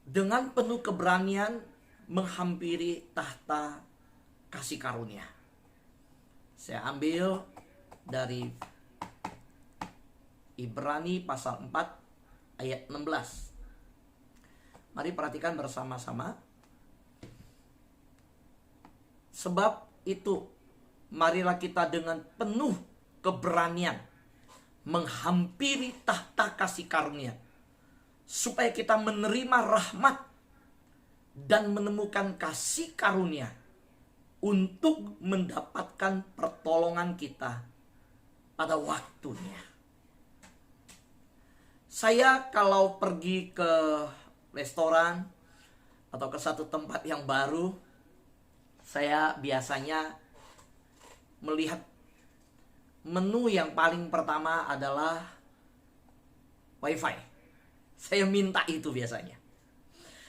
dengan penuh keberanian menghampiri tahta kasih karunia. Saya ambil dari Ibrani pasal 4 ayat 16. Mari perhatikan bersama-sama. Sebab itu, marilah kita dengan penuh keberanian menghampiri tahta kasih karunia, supaya kita menerima rahmat dan menemukan kasih karunia untuk mendapatkan pertolongan kita pada waktunya. Saya kalau pergi ke restoran atau ke satu tempat yang baru, saya biasanya melihat menu yang paling pertama adalah WiFi. Saya minta itu biasanya.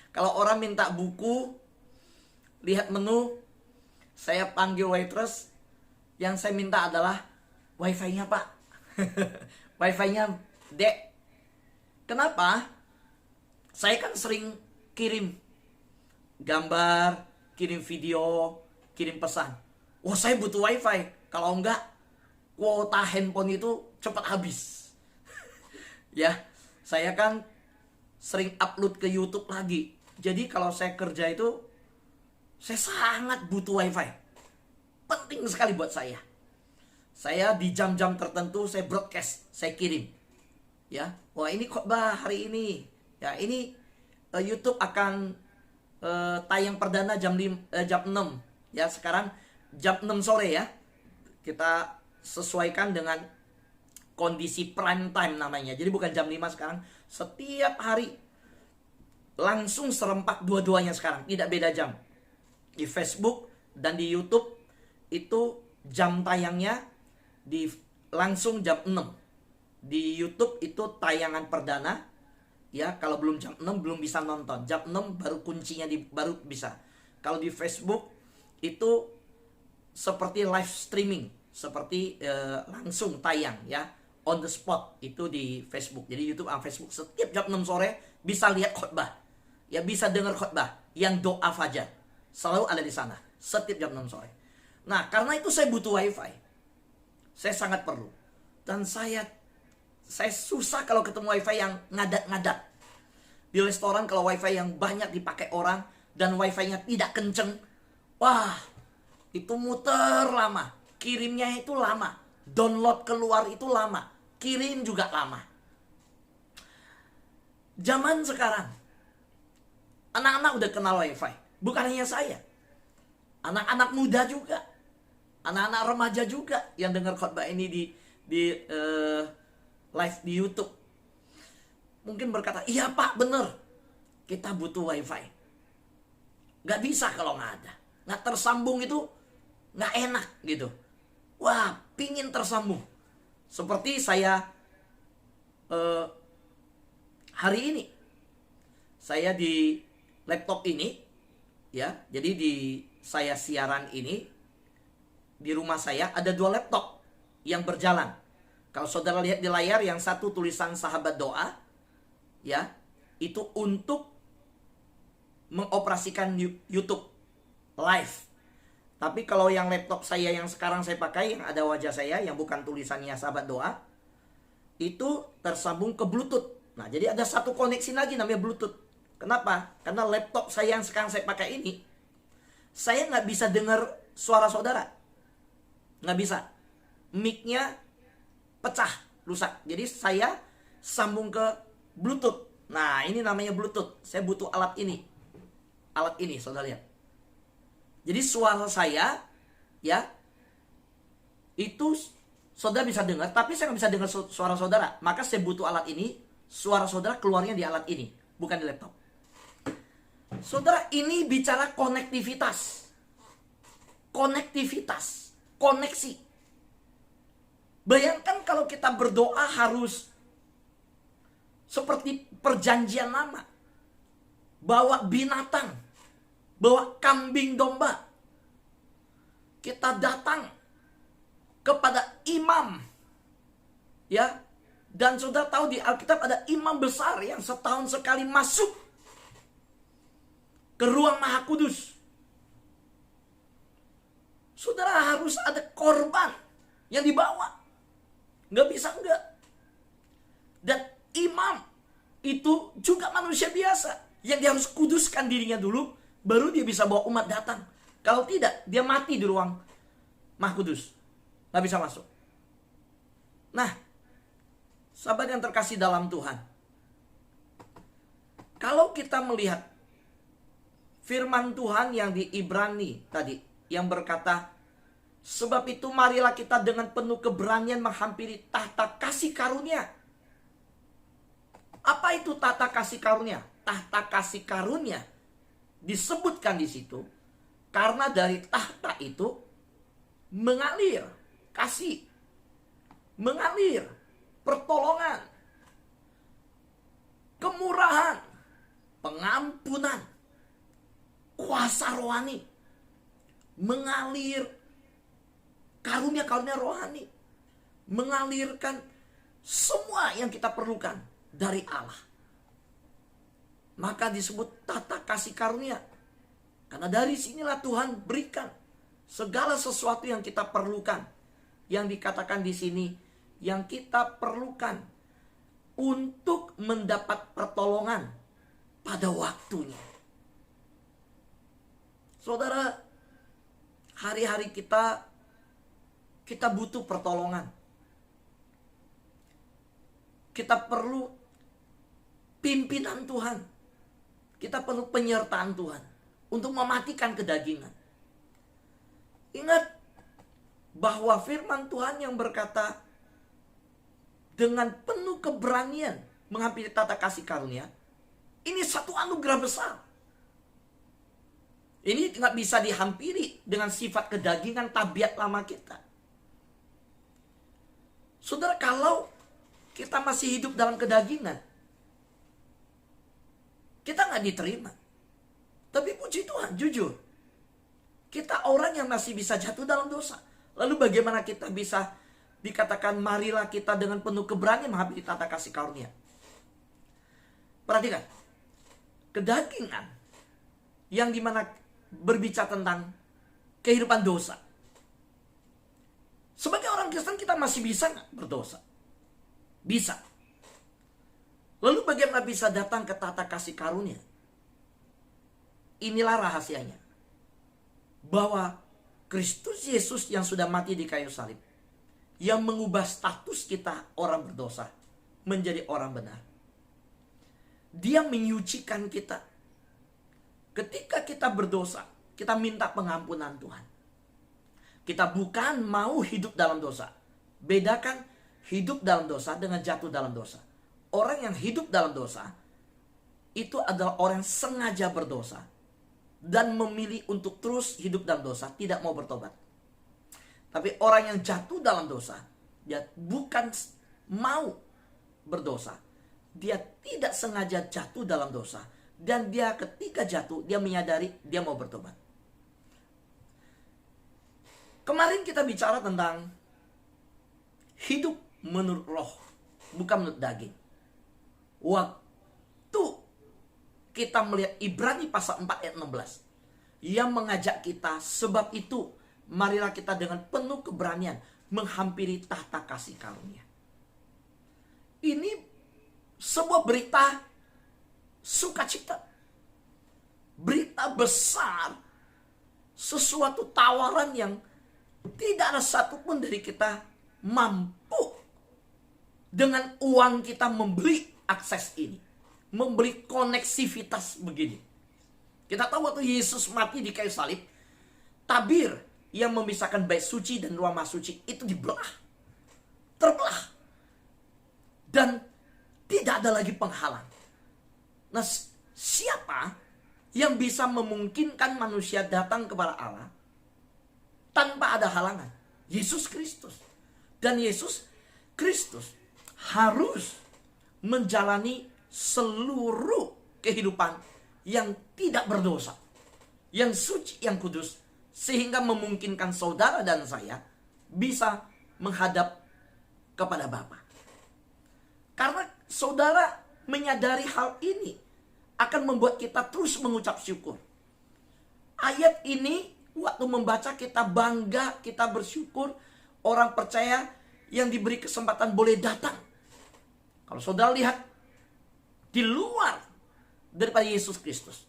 Kalau orang minta buku, lihat menu, saya panggil waitress, yang saya minta adalah WiFi-nya Pak. WiFi-nya Dek. Kenapa? Saya kan sering kirim gambar, kirim video, kirim pesan. Wah, saya butuh WiFi. Kalau enggak, kuota handphone itu cepat habis. Ya, saya kan sering upload ke YouTube lagi. Jadi kalau saya kerja itu, saya sangat butuh WiFi. Penting sekali buat saya. Saya di jam-jam tertentu saya broadcast, saya kirim. Ya, wah ini khotbah hari ini. Ya, ini YouTube akan tayang perdana jam 6. Ya, sekarang jam 6 sore ya. Kita sesuaikan dengan kondisi prime time namanya. Jadi bukan jam 5 sekarang. Setiap hari langsung serempak dua-duanya sekarang. Tidak beda jam. Di Facebook dan di YouTube itu jam tayangnya langsung jam 6. Di YouTube itu tayangan perdana. Ya, kalau belum jam 6 belum bisa nonton. Jam 6 baru kuncinya baru bisa. Kalau di Facebook itu seperti live streaming, seperti langsung tayang ya, on the spot itu di Facebook. Jadi YouTube dan Facebook setiap jam 6 sore bisa lihat khotbah. Ya, bisa dengar khotbah yang doa fajar. Selalu ada di sana setiap jam 6 sore. Nah, karena itu saya butuh WiFi. Saya sangat perlu. Dan saya susah kalau ketemu WiFi yang ngadat-ngadat. Di restoran kalau WiFi yang banyak dipakai orang dan WiFi-nya tidak kenceng, wah, itu muter lama. Kirimnya itu lama. Download keluar itu lama. Kirim juga lama. Zaman sekarang, anak-anak udah kenal WiFi. Bukan hanya saya. Anak-anak muda juga. Anak-anak remaja juga yang dengar khotbah ini di live di YouTube. Mungkin berkata, iya Pak, bener. Kita butuh WiFi. Gak bisa kalau gak ada. Gak tersambung itu gak enak gitu. Wah, pingin tersambung. Seperti saya hari ini. Saya di laptop ini. Ya, jadi saya siaran ini. Di rumah saya ada 2 laptop yang berjalan. Kalau saudara lihat di layar, yang satu tulisan sahabat doa, ya, itu untuk mengoperasikan YouTube live. Tapi kalau yang laptop saya yang sekarang saya pakai, yang ada wajah saya, yang bukan tulisannya sahabat doa, itu tersambung ke Bluetooth. Nah, jadi ada satu koneksi lagi namanya Bluetooth. Kenapa? Karena laptop saya yang sekarang saya pakai ini, saya nggak bisa dengar suara saudara. Nggak bisa. Mic-nya pecah, rusak. Jadi saya sambung ke Bluetooth. Nah, ini namanya Bluetooth. Saya butuh alat ini. Alat ini, saudara lihat. Jadi suara saya, ya, itu saudara bisa dengar, tapi saya nggak bisa dengar suara saudara. Maka saya butuh alat ini. Suara saudara keluarnya di alat ini, bukan di laptop. Saudara, ini bicara konektivitas. Konektivitas. Koneksi. Bayangkan kalau kita berdoa harus seperti perjanjian lama. Bawa binatang. Bawa kambing domba. Kita datang kepada imam. Ya. Dan saudara tahu di Alkitab ada imam besar yang setahun sekali masuk ke ruang Maha Kudus, saudara harus ada korban yang dibawa. Nggak bisa enggak. Dan imam itu juga manusia biasa yang dia harus kuduskan dirinya dulu, baru dia bisa bawa umat datang. Kalau tidak, dia mati di ruang Maha Kudus, nggak bisa masuk. Nah, sahabat yang terkasih dalam Tuhan, kalau kita melihat firman Tuhan yang di Ibrani tadi, yang berkata, sebab itu marilah kita dengan penuh keberanian menghampiri tahta kasih karunia. Apa itu tahta kasih karunia? Tahta kasih karunia disebutkan di situ karena dari tahta itu mengalir kasih, mengalir pertolongan, kemurahan, pengampunan, kuasa rohani, mengalir karunia-karunia rohani, mengalirkan semua yang kita perlukan dari Allah. Maka disebut tahta kasih karunia. Karena dari sinilah Tuhan berikan segala sesuatu yang kita perlukan. Yang dikatakan di sini, yang kita perlukan untuk mendapat pertolongan pada waktunya. Saudara, hari-hari kita butuh pertolongan. Kita perlu pimpinan Tuhan. Kita perlu penyertaan Tuhan untuk mematikan kedagingan. Ingat bahwa firman Tuhan yang berkata, dengan penuh keberanian menghampiri tahta kasih karunia, ini satu anugerah besar. Ini nggak bisa dihampiri dengan sifat kedagingan tabiat lama kita. Saudara, kalau kita masih hidup dalam kedagingan, kita nggak diterima. Tapi puji Tuhan, jujur, kita orang yang masih bisa jatuh dalam dosa. Lalu bagaimana kita bisa dikatakan marilah kita dengan penuh keberanian menghampiri tahta kasih karunia? Perhatikan, kedagingan yang dimana berbicara tentang kehidupan dosa. Sebagai orang Kristen kita masih bisa nggak berdosa? Bisa. Lalu bagaimana bisa datang ke tahta kasih karunia? Inilah rahasianya. Bahwa Kristus Yesus yang sudah mati di kayu salib, yang mengubah status kita orang berdosa menjadi orang benar. Dia menyucikan kita. Ketika kita berdosa, kita minta pengampunan Tuhan. Kita bukan mau hidup dalam dosa. Bedakan hidup dalam dosa dengan jatuh dalam dosa. Orang yang hidup dalam dosa itu adalah orang yang sengaja berdosa dan memilih untuk terus hidup dalam dosa, tidak mau bertobat. Tapi orang yang jatuh dalam dosa, dia bukan mau berdosa, dia tidak sengaja jatuh dalam dosa, dan dia ketika jatuh, dia menyadari dia mau bertobat. Kemarin kita bicara tentang hidup menurut roh, bukan menurut daging. Waktu kita melihat Ibrani pasal 4 ayat 16, yang mengajak kita, sebab itu marilah kita dengan penuh keberanian menghampiri tahta kasih karunia. Ini sebuah berita sukacita, berita besar, sesuatu tawaran yang tidak ada satupun dari kita mampu dengan uang kita membeli akses ini, membeli koneksivitas begini. Kita tahu waktu Yesus mati di kayu salib, tabir yang memisahkan bait suci dan ruang maha suci itu dibelah, terbelah, dan tidak ada lagi penghalang. Nah, siapa yang bisa memungkinkan manusia datang kepada Allah tanpa ada halangan? Yesus Kristus. Dan Yesus Kristus harus menjalani seluruh kehidupan yang tidak berdosa, yang suci, yang kudus, sehingga memungkinkan saudara dan saya bisa menghadap kepada Bapa. Karena saudara menyadari hal ini akan membuat kita terus mengucap syukur. Ayat ini waktu membaca kita bangga, kita bersyukur. Orang percaya yang diberi kesempatan boleh datang. Kalau saudara lihat, di luar daripada Yesus Kristus,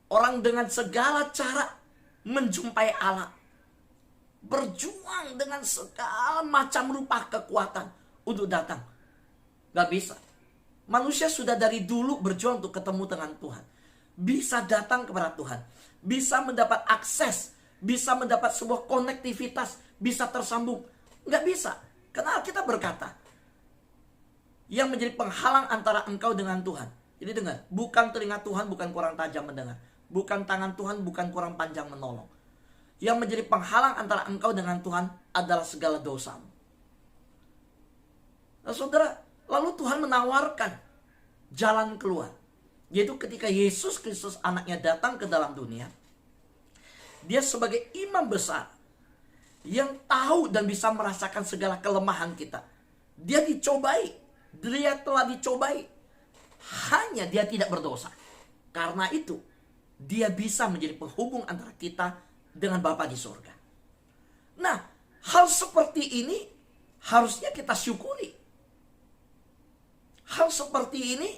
orang dengan segala cara menjumpai Allah, berjuang dengan segala macam rupa kekuatan untuk datang. Gak bisa. Manusia sudah dari dulu berjuang untuk ketemu dengan Tuhan, bisa datang kepada Tuhan, bisa mendapat akses, bisa mendapat sebuah konektivitas, bisa tersambung. Gak bisa. Karena kita berkata, yang menjadi penghalang antara engkau dengan Tuhan. Jadi dengar, bukan telinga Tuhan, bukan kurang tajam mendengar. Bukan tangan Tuhan, bukan kurang panjang menolong. Yang menjadi penghalang antara engkau dengan Tuhan adalah segala dosamu. Nah, saudara, lalu Tuhan menawarkan jalan keluar. Yaitu ketika Yesus Kristus anaknya datang ke dalam dunia, dia sebagai imam besar yang tahu dan bisa merasakan segala kelemahan kita. Dia dicobai, dia telah dicobai. Hanya dia tidak berdosa. Karena itu, dia bisa menjadi penghubung antara kita dengan Bapa di surga. Nah, hal seperti ini harusnya kita syukuri. Hal seperti ini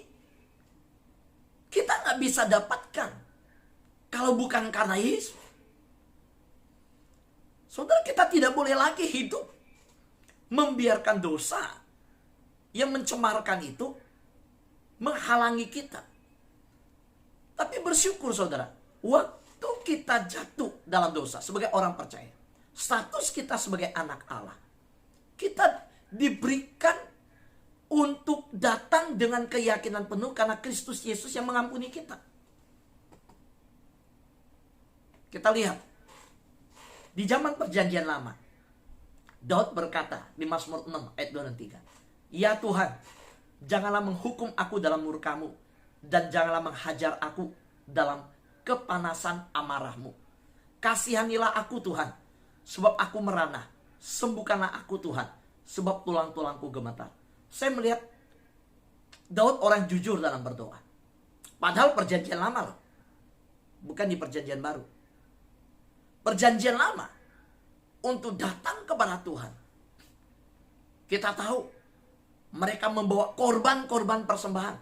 kita nggak bisa dapatkan kalau bukan karena Yesus. Saudara, kita tidak boleh lagi hidup membiarkan dosa yang mencemarkan itu menghalangi kita. Tapi bersyukur saudara, waktu kita jatuh dalam dosa sebagai orang percaya, status kita sebagai anak Allah, kita diberikan untuk datang dengan keyakinan penuh karena Kristus Yesus yang mengampuni kita. Kita lihat di zaman perjanjian lama, Daud berkata di Mazmur 6 ayat 2 dan 3, "Ya Tuhan, janganlah menghukum aku dalam murka-Mu, dan janganlah menghajar aku dalam kepanasan amarah-Mu. Kasihanilah aku Tuhan, sebab aku merana. Sembuhkanlah aku Tuhan, sebab tulang-tulangku gemetar." Saya melihat Daud orang jujur dalam berdoa. Padahal perjanjian lama loh, bukan di perjanjian baru. Perjanjian lama untuk datang kepada Tuhan, kita tahu mereka membawa korban-korban persembahan.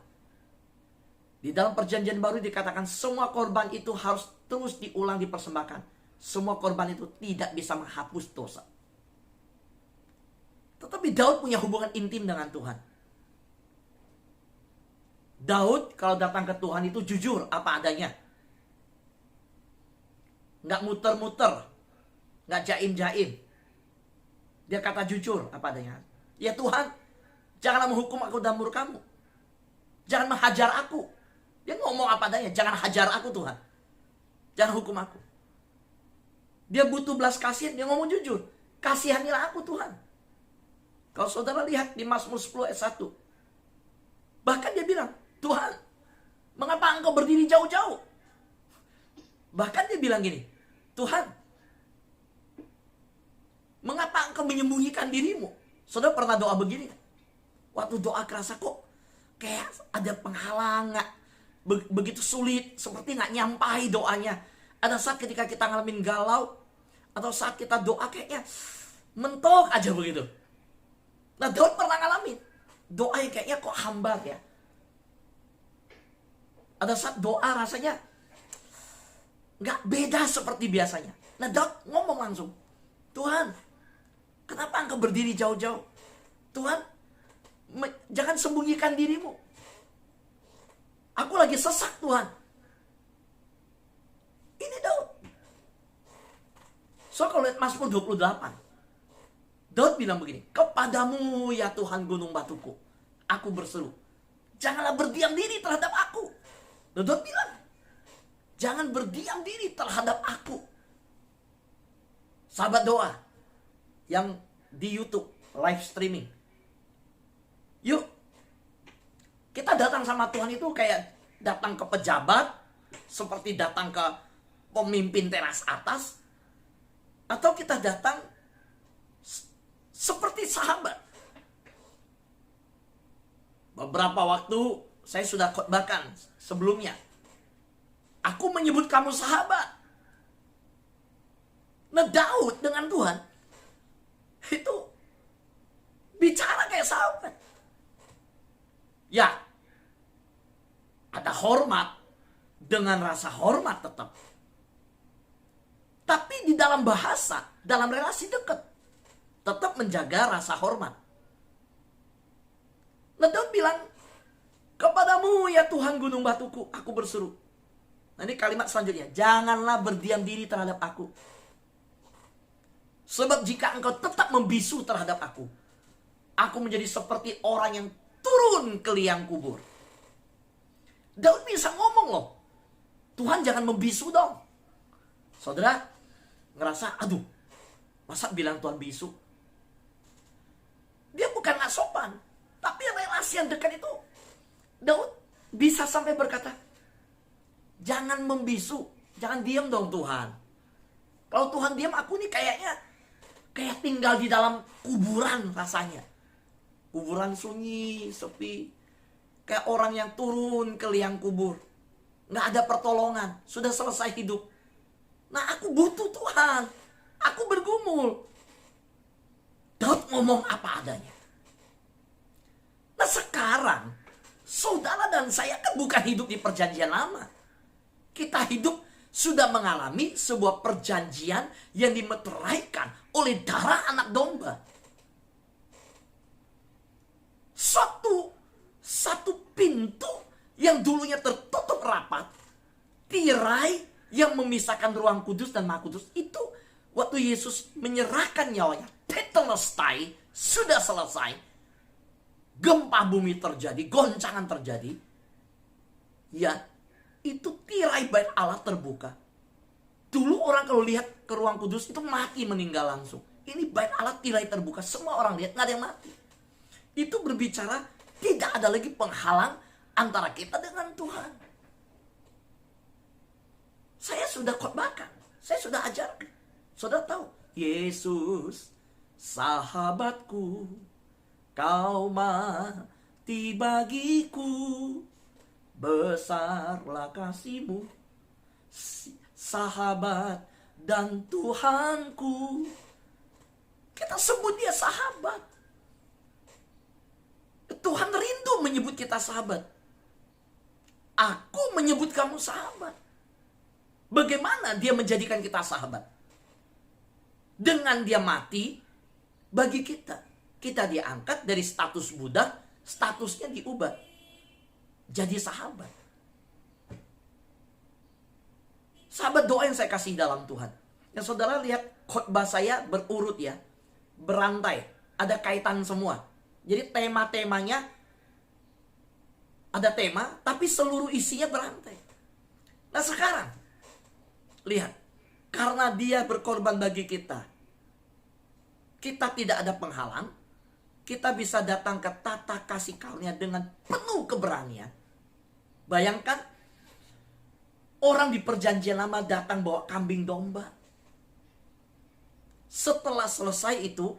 Di dalam perjanjian baru dikatakan semua korban itu harus terus diulang dipersembahkan. Semua korban itu tidak bisa menghapus dosa. Tetapi Daud punya hubungan intim dengan Tuhan. Daud kalau datang ke Tuhan itu jujur apa adanya. Nggak muter-muter, nggak jaim-jaim. Dia kata jujur apa adanya. "Ya Tuhan, janganlah menghukum aku dalam murka-Mu. Jangan menghajar aku." Dia ngomong apa adanya, "Jangan hajar aku Tuhan. Jangan hukum aku." Dia butuh belas kasihan, dia ngomong jujur, "Kasihanilah aku Tuhan." Kalau saudara lihat di Mazmur 10 ayat 1, bahkan dia bilang, "Tuhan, mengapa engkau berdiri jauh-jauh?" Bahkan dia bilang gini, "Tuhan, mengapa engkau menyembunyikan dirimu?" Saudara pernah doa begini? Waktu doa kerasa kok kayak ada penghalang, begitu sulit, seperti nggak nyampai doanya. Ada saat ketika kita ngalamin galau, atau saat kita doa kayaknya mentok aja begitu. Nah, Daud pernah ngalamin doa yang kayaknya kok hambar ya. Ada saat doa rasanya nggak beda seperti biasanya. Nah, Daud ngomong langsung, "Tuhan, kenapa engkau berdiri jauh-jauh? Tuhan, jangan sembunyikan dirimu. Aku lagi sesak Tuhan." Ini Daud. So kalau lihat Mazmur 28, Daud bilang begini, "Kepadamu ya Tuhan gunung batuku, aku berseru. Janganlah berdiam diri terhadap aku." Dan Daud bilang, "Jangan berdiam diri terhadap aku." Sahabat doa yang di YouTube live streaming, yuk kita datang sama Tuhan itu kayak datang ke pejabat, seperti datang ke pemimpin teras atas, atau kita datang seperti sahabat. Beberapa waktu saya sudah khotbahkan sebelumnya Aku menyebut kamu sahabat. Nah, Daud dengan Tuhan itu bicara kayak sahabat. Ya, ada hormat, dengan rasa hormat tetap. Tapi di dalam bahasa, dalam relasi dekat, tetap menjaga rasa hormat. Nah, Daud bilang, kepadamu ya Tuhan gunung batuku, aku berseru. Nah, ini kalimat selanjutnya, janganlah berdiam diri terhadap aku. Sebab jika engkau tetap membisu terhadap aku menjadi seperti orang yang turun ke liang kubur. Daud bisa ngomong loh, Tuhan jangan membisu dong. Saudara ngerasa, aduh, masa bilang Tuhan bisu? Dia bukan gak sopan, tapi relasi yang dekat itu, Daud bisa sampai berkata, jangan membisu, jangan diam dong Tuhan. Kalau Tuhan diam, aku nih kayak tinggal di dalam kuburan rasanya. Kuburan sunyi, sepi. Kayak orang yang turun ke liang kubur. Nggak ada pertolongan, sudah selesai hidup. Nah, aku butuh Tuhan. Aku bergumul. Daud ngomong apa adanya. Nah, sekarang saudara dan saya kan bukan hidup di perjanjian lama. Kita hidup sudah mengalami sebuah perjanjian yang dimeteraikan oleh darah anak domba. Satu pintu yang dulunya tertutup rapat, tirai yang memisahkan ruang kudus dan maha kudus itu, waktu Yesus menyerahkan nyawanya, tetelestai, sudah selesai. Gempa bumi terjadi, goncangan terjadi. Ya, itu tirai bait Allah terbuka. Dulu orang kalau lihat ke ruang kudus itu mati, meninggal langsung. Ini bait Allah tirai terbuka, semua orang lihat, nggak ada yang mati. Itu berbicara tidak ada lagi penghalang antara kita dengan Tuhan. Saya sudah khotbahkan, saya sudah ajarkan. Saudara tahu, Yesus sahabatku, kau mati bagiku, besarlah kasih-Mu, sahabat dan Tuhanku. Kita sebut dia sahabat. Tuhan rindu menyebut kita sahabat. Aku menyebut kamu sahabat. Bagaimana dia menjadikan kita sahabat? Dengan dia mati bagi kita. Kita diangkat dari status budak, statusnya diubah jadi sahabat. Sahabat, doa yang saya kasih dalam Tuhan. Yang saudara lihat khotbah saya berurut ya. Berantai. Ada kaitan semua. Jadi tema-temanya ada tema, tapi seluruh isinya berantai. Nah sekarang, lihat. Karena dia berkorban bagi kita, kita tidak ada penghalang. Kita bisa datang ke tata kasih karunia dengan penuh keberanian. Bayangkan, orang di perjanjian lama datang bawa kambing domba. Setelah selesai itu,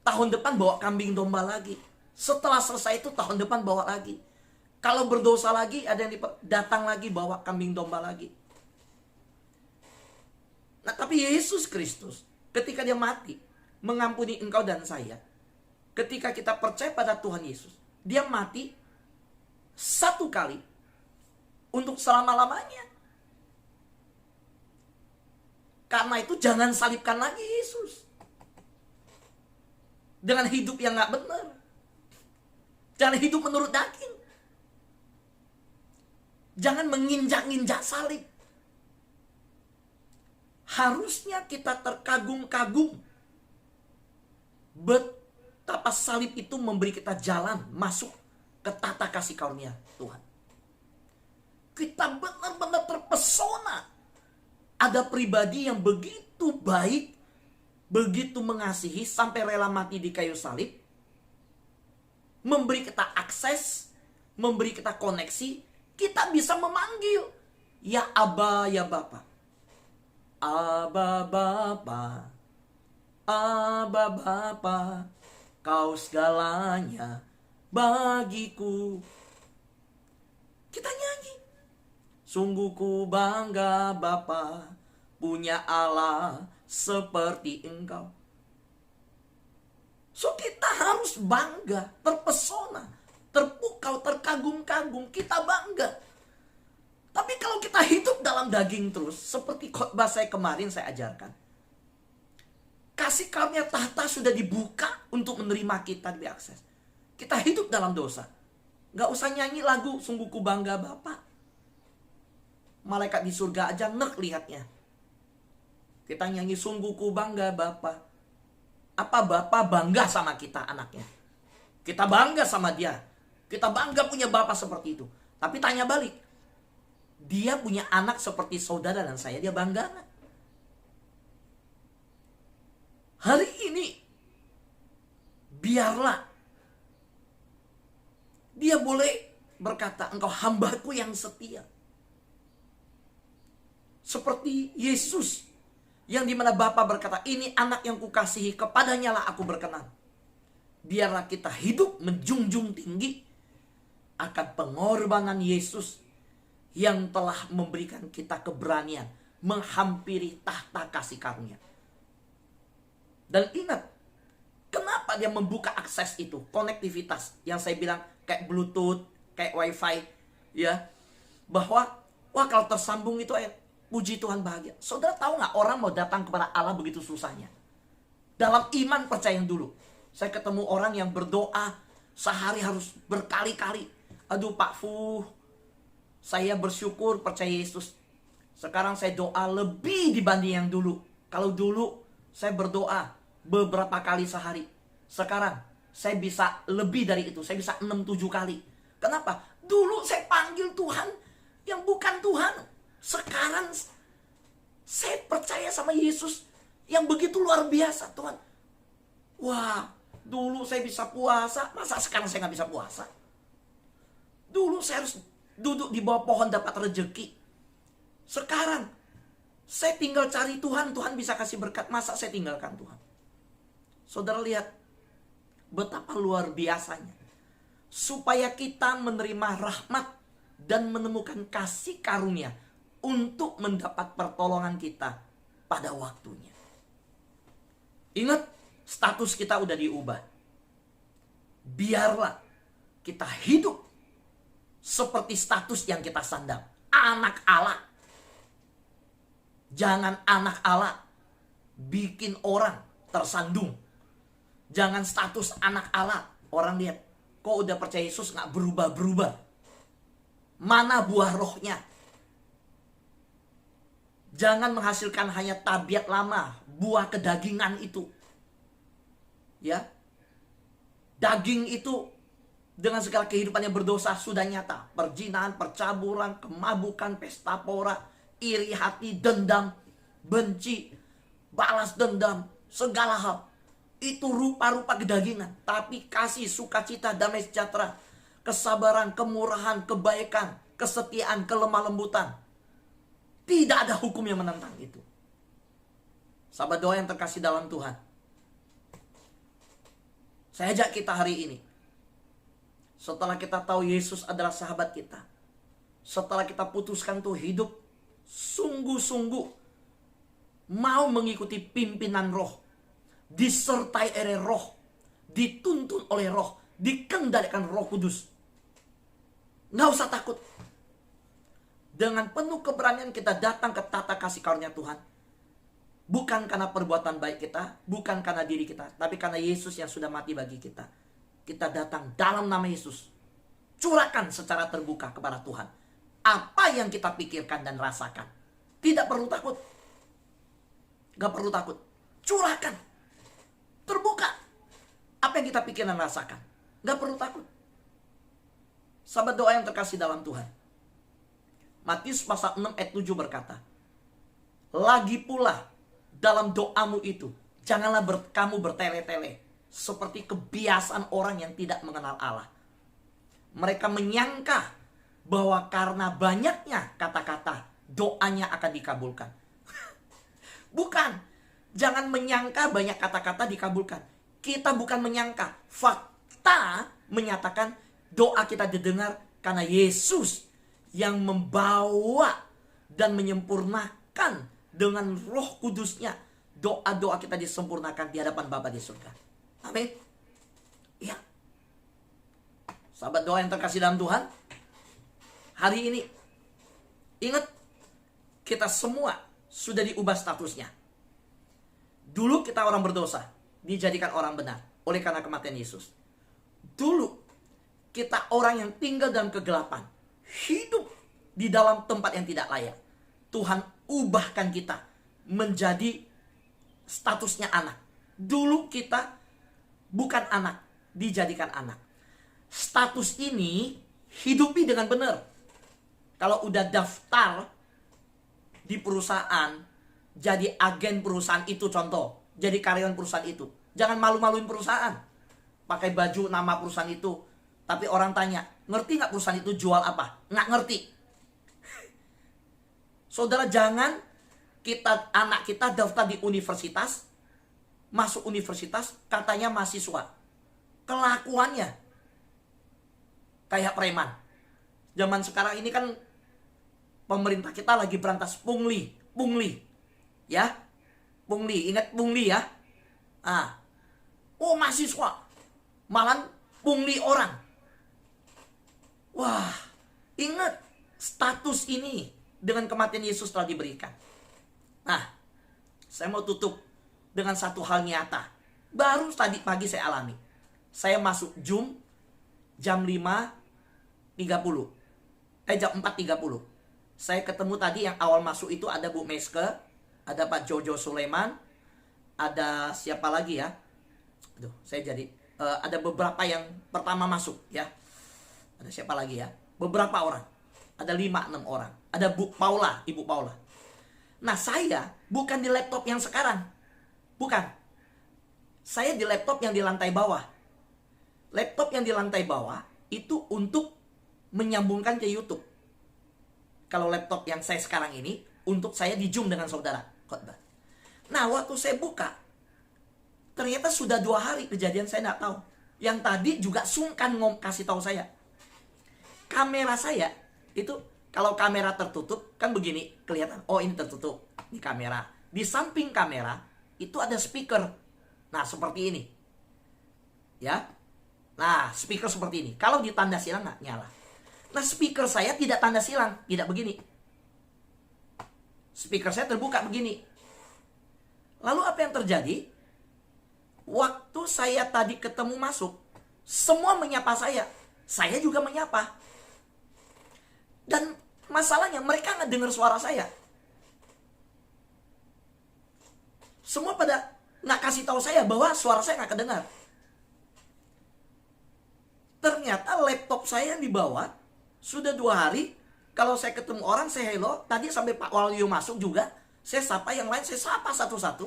tahun depan bawa kambing domba lagi. Setelah selesai itu, tahun depan bawa lagi. Kalau berdosa lagi, ada yang datang lagi bawa kambing domba lagi. Nah, tapi Yesus Kristus, ketika dia mati, mengampuni engkau dan saya. Ketika kita percaya pada Tuhan Yesus, dia mati satu kali untuk selama-lamanya. Karena itu jangan salibkan lagi Yesus dengan hidup yang gak benar. Jangan hidup menurut daging. Jangan menginjak-injak salib. Harusnya kita terkagum-kagum betapa salib itu memberi kita jalan masuk ke tata kasih karunia Tuhan. Kita benar-benar terpesona. Ada pribadi yang begitu baik, begitu mengasihi sampai rela mati di kayu salib, memberi kita akses, memberi kita koneksi, kita bisa memanggil ya Aba, ya Bapa. Aba Bapa, Aba Bapa, kau segalanya bagiku. Kita nyanyi. Sungguh ku bangga Bapa, punya Allah seperti Engkau. So kita harus bangga, terpesona, terpukau, terkagum-kagum, kita bangga. Tapi kalau kita hidup dalam daging terus, seperti khotbah saya kemarin saya ajarkan, kasih karunia tahta sudah dibuka untuk menerima kita, diakses. Kita hidup dalam dosa, gak usah nyanyi lagu Sungguh ku bangga Bapa. Malaikat di surga aja nek lihatnya. Kita nyanyi Sungguh ku bangga Bapa. Apa Bapa bangga sama kita anaknya? Kita bangga sama dia. Kita bangga punya Bapa seperti itu. Tapi tanya balik, dia punya anak seperti saudara dan saya, dia bangga nggak? Hari ini biarlah dia boleh berkata, Engkau hambaku yang setia. Seperti Yesus, yang dimana Bapa berkata, ini anak yang kukasihi, kepadanya lah aku berkenan. Biarlah kita hidup menjunjung tinggi akan pengorbanan Yesus yang telah memberikan kita keberanian menghampiri tahta kasih karunia. Dan ingat, kenapa dia membuka akses itu, konektivitas yang saya bilang kayak Bluetooth, kayak WiFi, ya, bahwa wah kalau tersambung itu puji Tuhan bahagia. Saudara tahu nggak, orang mau datang kepada Allah begitu susahnya. Dalam iman percaya dulu. Saya ketemu orang yang berdoa sehari harus berkali-kali. Aduh Pak Fu, saya bersyukur percaya Yesus. Sekarang saya doa lebih dibanding yang dulu. Kalau dulu saya berdoa beberapa kali sehari. Sekarang saya bisa lebih dari itu. Saya bisa 6-7 kali. Kenapa? Dulu saya panggil Tuhan yang bukan Tuhan. Sekarang saya percaya sama Yesus yang begitu luar biasa, Tuhan. Wah, dulu saya bisa puasa, masa sekarang saya nggak bisa puasa? Dulu saya harus duduk di bawah pohon dapat rezeki. Sekarang saya tinggal cari Tuhan, Tuhan bisa kasih berkat, masa saya tinggalkan Tuhan? Saudara lihat betapa luar biasanya. Supaya kita menerima rahmat dan menemukan kasih karunia untuk mendapat pertolongan kita pada waktunya. Ingat, status kita udah diubah. Biarlah kita hidup seperti status yang kita sandang, anak Allah. Jangan anak Allah bikin orang tersandung. Jangan status anak Allah, orang lihat, kok udah percaya Yesus gak berubah-berubah. Mana buah rohnya? Jangan menghasilkan hanya tabiat lama, buah kedagingan itu. Ya. Daging itu dengan segala kehidupannya berdosa sudah nyata. Perzinahan, percabulan, kemabukan, pesta pora, iri hati, dendam, benci, balas dendam, segala hal. Itu rupa-rupa kedagingan. Tapi kasih, sukacita, damai sejahtera, kesabaran, kemurahan, kebaikan, kesetiaan, kelemah lembutan. Tidak ada hukum yang menentang itu. Sahabat doa yang terkasih dalam Tuhan, saya ajak kita hari ini, setelah kita tahu Yesus adalah sahabat kita, setelah kita putuskan tuh hidup sungguh-sungguh mau mengikuti pimpinan roh, disertai oleh roh, dituntun oleh roh, dikendalikan Roh Kudus. Nggak usah takut. Dengan penuh keberanian kita datang ke tata kasih karunia Tuhan. Bukan karena perbuatan baik kita, bukan karena diri kita, tapi karena Yesus yang sudah mati bagi kita. Kita datang dalam nama Yesus. Curahkan secara terbuka kepada Tuhan apa yang kita pikirkan dan rasakan. Tidak perlu takut. Gak perlu takut. Curahkan. Terbuka. Apa yang kita pikirkan dan rasakan. Gak perlu takut. Sahabat doa yang terkasih dalam Tuhan, Matius pasal 6 ayat 7 berkata, lagi pula dalam doamu itu, janganlah kamu bertele-tele seperti kebiasaan orang yang tidak mengenal Allah. Mereka menyangka bahwa karena banyaknya kata-kata, doanya akan dikabulkan. Bukan. Jangan menyangka banyak kata-kata dikabulkan. Kita bukan menyangka. Fakta menyatakan doa kita didengar karena Yesus yang membawa dan menyempurnakan dengan Roh Kudusnya. Doa-doa kita disempurnakan di hadapan Bapa di surga. Amin. Ya. Sahabat doa yang terkasih dalam Tuhan, hari ini ingat, kita semua sudah diubah statusnya. Dulu kita orang berdosa, dijadikan orang benar oleh karena kematian Yesus. Dulu kita orang yang tinggal dalam kegelapan, hidup di dalam tempat yang tidak layak. Tuhan ubahkan kita menjadi statusnya anak. Dulu kita bukan anak, dijadikan anak. Status ini hidupi dengan benar. Kalau udah daftar di perusahaan, jadi agen perusahaan itu, contoh, jadi karyawan perusahaan itu, jangan malu-maluin perusahaan. Pakai baju nama perusahaan itu, tapi orang tanya, ngerti nggak perusahaan itu jual apa? Nggak ngerti. Saudara, jangan anak kita daftar di universitas, masuk universitas, katanya mahasiswa. Kelakuannya kayak preman. Zaman sekarang ini kan pemerintah kita lagi berantas pungli. Ya, pungli, ingat pungli ya. Oh, mahasiswa malah pungli orang. Wah, ingat status ini dengan kematian Yesus telah diberikan. Nah, saya mau tutup dengan satu hal nyata. Baru tadi pagi saya alami. Saya masuk Zoom jam 5.30. Jam 4.30. Saya ketemu tadi yang awal masuk itu ada Bu Meske, ada Pak Jojo Sulaiman, ada siapa lagi ya? Aduh, saya jadi ada beberapa yang pertama masuk ya. Ada siapa lagi ya? Beberapa orang. Ada 5-6 orang. Ada Bu Paula, Ibu Paula. Nah, saya bukan di laptop yang sekarang. Bukan. Saya di laptop yang di lantai bawah. Laptop yang di lantai bawah itu untuk menyambungkan ke YouTube. Kalau laptop yang saya sekarang ini untuk saya di Zoom dengan saudara khotbah. Nah, waktu saya buka, ternyata sudah 2 hari kejadian, saya nggak tahu. Yang tadi juga sungkan kasih tahu saya. Kamera saya itu kalau kamera tertutup kan begini kelihatan. Oh, ini tertutup. Ini kamera. Di samping kamera itu ada speaker. Nah, seperti ini. Ya. Nah, speaker seperti ini. Kalau di tanda silang nggak nyala. Nah, speaker saya tidak tanda silang, tidak begini. Speaker saya terbuka begini. Lalu apa yang terjadi? Waktu saya tadi ketemu masuk, semua menyapa saya. Saya juga menyapa. Dan masalahnya mereka nggak dengar suara saya. Semua pada nggak kasih tahu saya bahwa suara saya nggak kedengar. Ternyata laptop saya yang dibawa sudah 2 hari. Kalau saya ketemu orang, saya hello. Tadi sampai Pak Walio masuk juga, saya sapa yang lain, saya sapa satu-satu.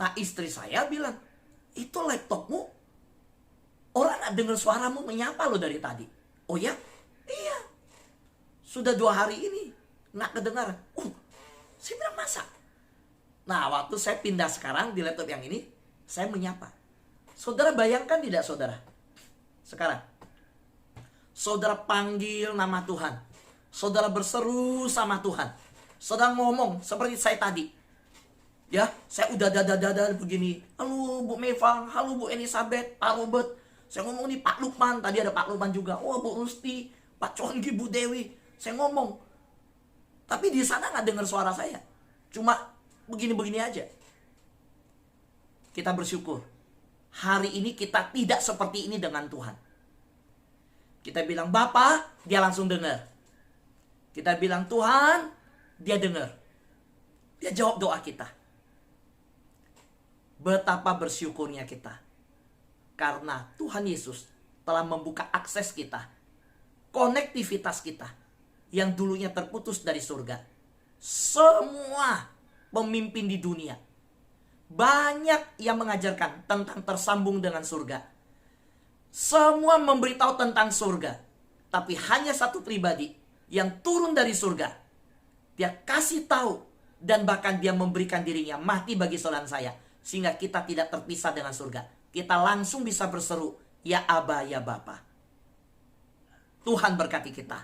Nah, istri saya bilang, itu laptopmu, orang gak dengar suaramu menyapa lo dari tadi. Oh ya? Iya. Sudah 2 hari ini gak kedengar. Saya bilang, masa? Nah, waktu saya pindah sekarang di laptop yang ini, saya menyapa. Saudara bayangkan tidak, saudara? Sekarang saudara panggil nama Tuhan, saudara berseru sama Tuhan, saudara ngomong seperti saya tadi. Ya, saya udah dada begini. Halo Bu Mevang, halo Bu Elizabeth, Pak Robert. Saya ngomong nih Pak Lukman, tadi ada Pak Lukman juga. Oh, Bu Rusti, Pak Conggi, Bu Dewi. Saya ngomong. Tapi di sana nggak dengar suara saya. Cuma begini-begini aja. Kita bersyukur. Hari ini kita tidak seperti ini dengan Tuhan. Kita bilang Bapa, dia langsung dengar. Kita bilang Tuhan, dia dengar. Dia jawab doa kita. Betapa bersyukurnya kita. Karena Tuhan Yesus telah membuka akses kita, konektivitas kita yang dulunya terputus dari surga. Semua pemimpin di dunia banyak yang mengajarkan tentang tersambung dengan surga. Semua memberitahu tentang surga. Tapi hanya satu pribadi yang turun dari surga. Dia kasih tahu dan bahkan dia memberikan dirinya mati bagi saudara saya. Sehingga kita tidak terpisah dengan surga. Kita langsung bisa berseru, ya Aba, ya Bapa. Tuhan berkati kita.